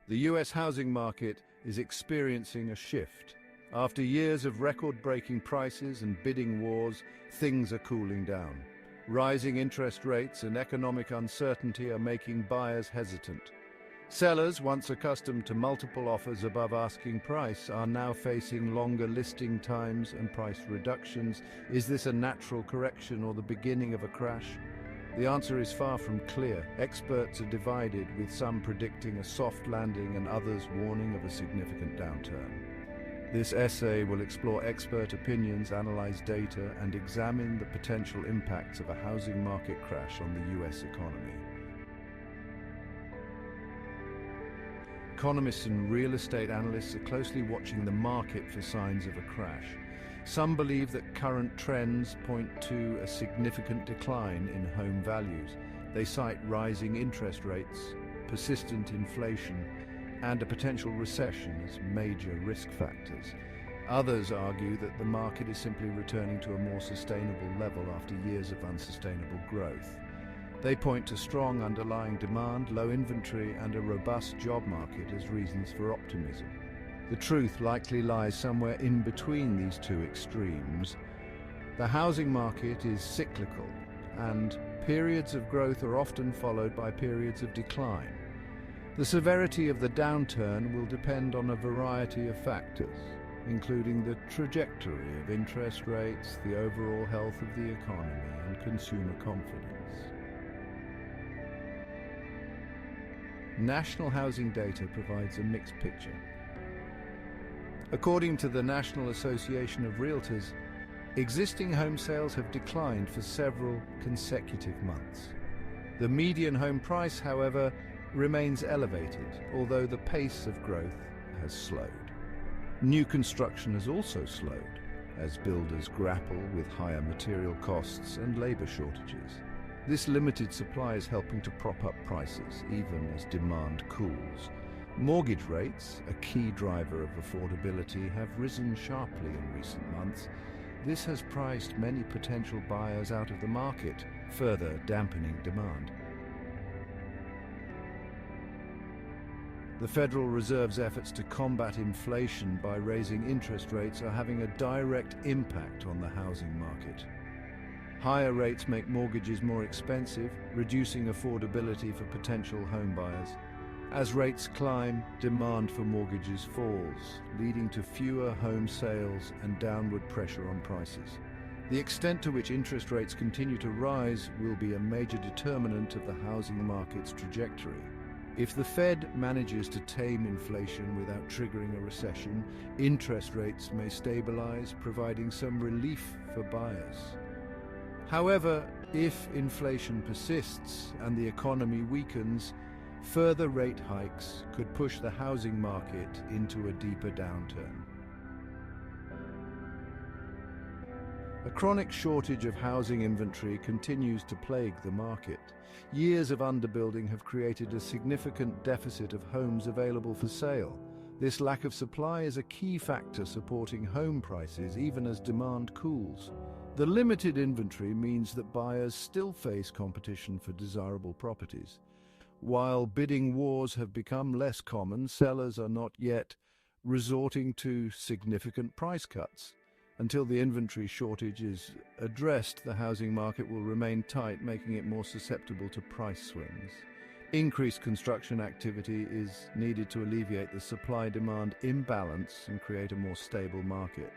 The US housing market is experiencing a shift. After years of record-breaking prices and bidding wars, things are cooling down. Rising interest rates and economic uncertainty are making buyers hesitant. Sellers, once accustomed to multiple offers above asking price, are now facing longer listing times and price reductions. Is this a natural correction or the beginning of a crash? The answer is far from clear. Experts are divided, with some predicting a soft landing and others warning of a significant downturn. This essay will explore expert opinions, analyze data, and examine the potential impacts of a housing market crash on the US economy. Economists and real estate analysts are closely watching the market for signs of a crash. Some believe that current trends point to a significant decline in home values. They cite rising interest rates, persistent inflation, and a potential recession as major risk factors. Others argue that the market is simply returning to a more sustainable level after years of unsustainable growth. They point to strong underlying demand, low inventory, and a robust job market as reasons for optimism. The truth likely lies somewhere in between these two extremes. The housing market is cyclical, and periods of growth are often followed by periods of decline. The severity of the downturn will depend on a variety of factors, including the trajectory of interest rates, the overall health of the economy, and consumer confidence. National housing data provides a mixed picture. According to the National Association of Realtors, existing home sales have declined for several consecutive months. The median home price, however, remains elevated, although the pace of growth has slowed. New construction has also slowed, as builders grapple with higher material costs and labor shortages. This limited supply is helping to prop up prices, even as demand cools. Mortgage rates, a key driver of affordability, have risen sharply in recent months. This has priced many potential buyers out of the market, further dampening demand. The Federal Reserve's efforts to combat inflation by raising interest rates are having a direct impact on the housing market. Higher rates make mortgages more expensive, reducing affordability for potential home buyers. As rates climb, demand for mortgages falls, leading to fewer home sales and downward pressure on prices. The extent to which interest rates continue to rise will be a major determinant of the housing market's trajectory. If the Fed manages to tame inflation without triggering a recession, interest rates may stabilize, providing some relief for buyers. However, if inflation persists and the economy weakens, further rate hikes could push the housing market into a deeper downturn. A chronic shortage of housing inventory continues to plague the market. Years of underbuilding have created a significant deficit of homes available for sale. This lack of supply is a key factor supporting home prices even as demand cools. The limited inventory means that buyers still face competition for desirable properties. While bidding wars have become less common, sellers are not yet resorting to significant price cuts. Until the inventory shortage is addressed, the housing market will remain tight, making it more susceptible to price swings. Increased construction activity is needed to alleviate the supply-demand imbalance and create a more stable market.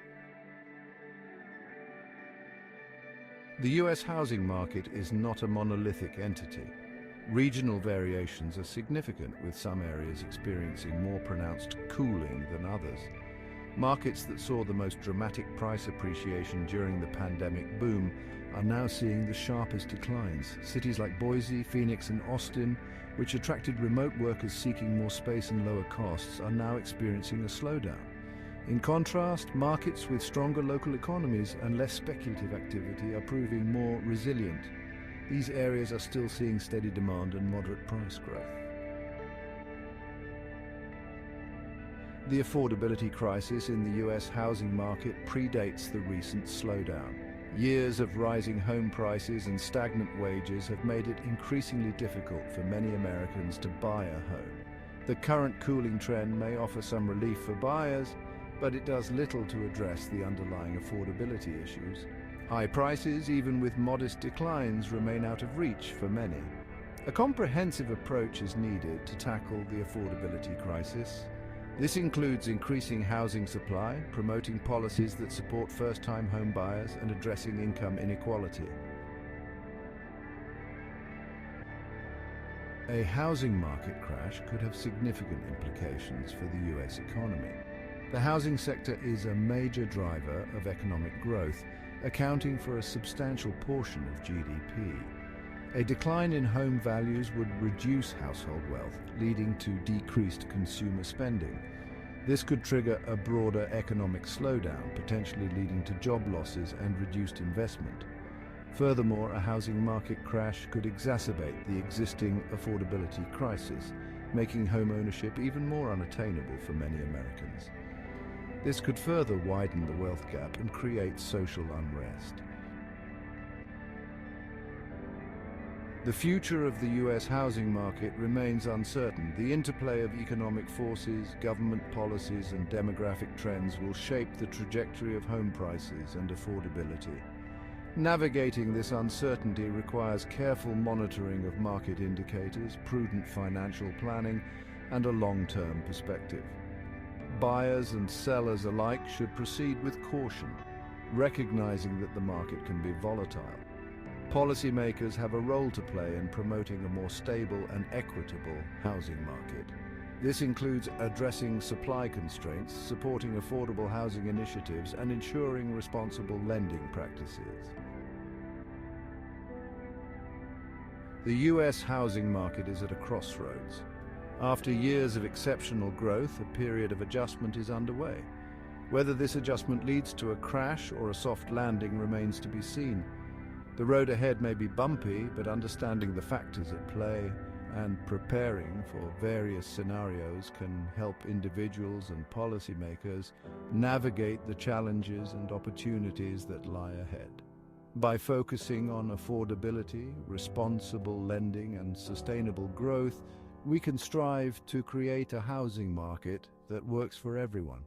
The US housing market is not a monolithic entity. Regional variations are significant, with some areas experiencing more pronounced cooling than others. Markets that saw the most dramatic price appreciation during the pandemic boom are now seeing the sharpest declines. Cities like Boise, Phoenix, and Austin, which attracted remote workers seeking more space and lower costs, are now experiencing a slowdown. In contrast, markets with stronger local economies and less speculative activity are proving more resilient. These areas are still seeing steady demand and moderate price growth. The affordability crisis in the US housing market predates the recent slowdown. Years of rising home prices and stagnant wages have made it increasingly difficult for many Americans to buy a home. The current cooling trend may offer some relief for buyers, but it does little to address the underlying affordability issues. High prices, even with modest declines, remain out of reach for many. A comprehensive approach is needed to tackle the affordability crisis. This includes increasing housing supply, promoting policies that support first-time home buyers, and addressing income inequality. A housing market crash could have significant implications for the US economy. The housing sector is a major driver of economic growth, accounting for a substantial portion of GDP. A decline in home values would reduce household wealth, leading to decreased consumer spending. This could trigger a broader economic slowdown, potentially leading to job losses and reduced investment. Furthermore, a housing market crash could exacerbate the existing affordability crisis, making home ownership even more unattainable for many Americans. This could further widen the wealth gap and create social unrest. The future of the US housing market remains uncertain. The interplay of economic forces, government policies, and demographic trends will shape the trajectory of home prices and affordability. Navigating this uncertainty requires careful monitoring of market indicators, prudent financial planning, and a long-term perspective. Buyers and sellers alike should proceed with caution, recognizing that the market can be volatile. Policymakers have a role to play in promoting a more stable and equitable housing market. This includes addressing supply constraints, supporting affordable housing initiatives, and ensuring responsible lending practices. The US housing market is at a crossroads. After years of exceptional growth, a period of adjustment is underway. Whether this adjustment leads to a crash or a soft landing remains to be seen. The road ahead may be bumpy, but understanding the factors at play and preparing for various scenarios can help individuals and policymakers navigate the challenges and opportunities that lie ahead. By focusing on affordability, responsible lending, and sustainable growth, we can strive to create a housing market that works for everyone.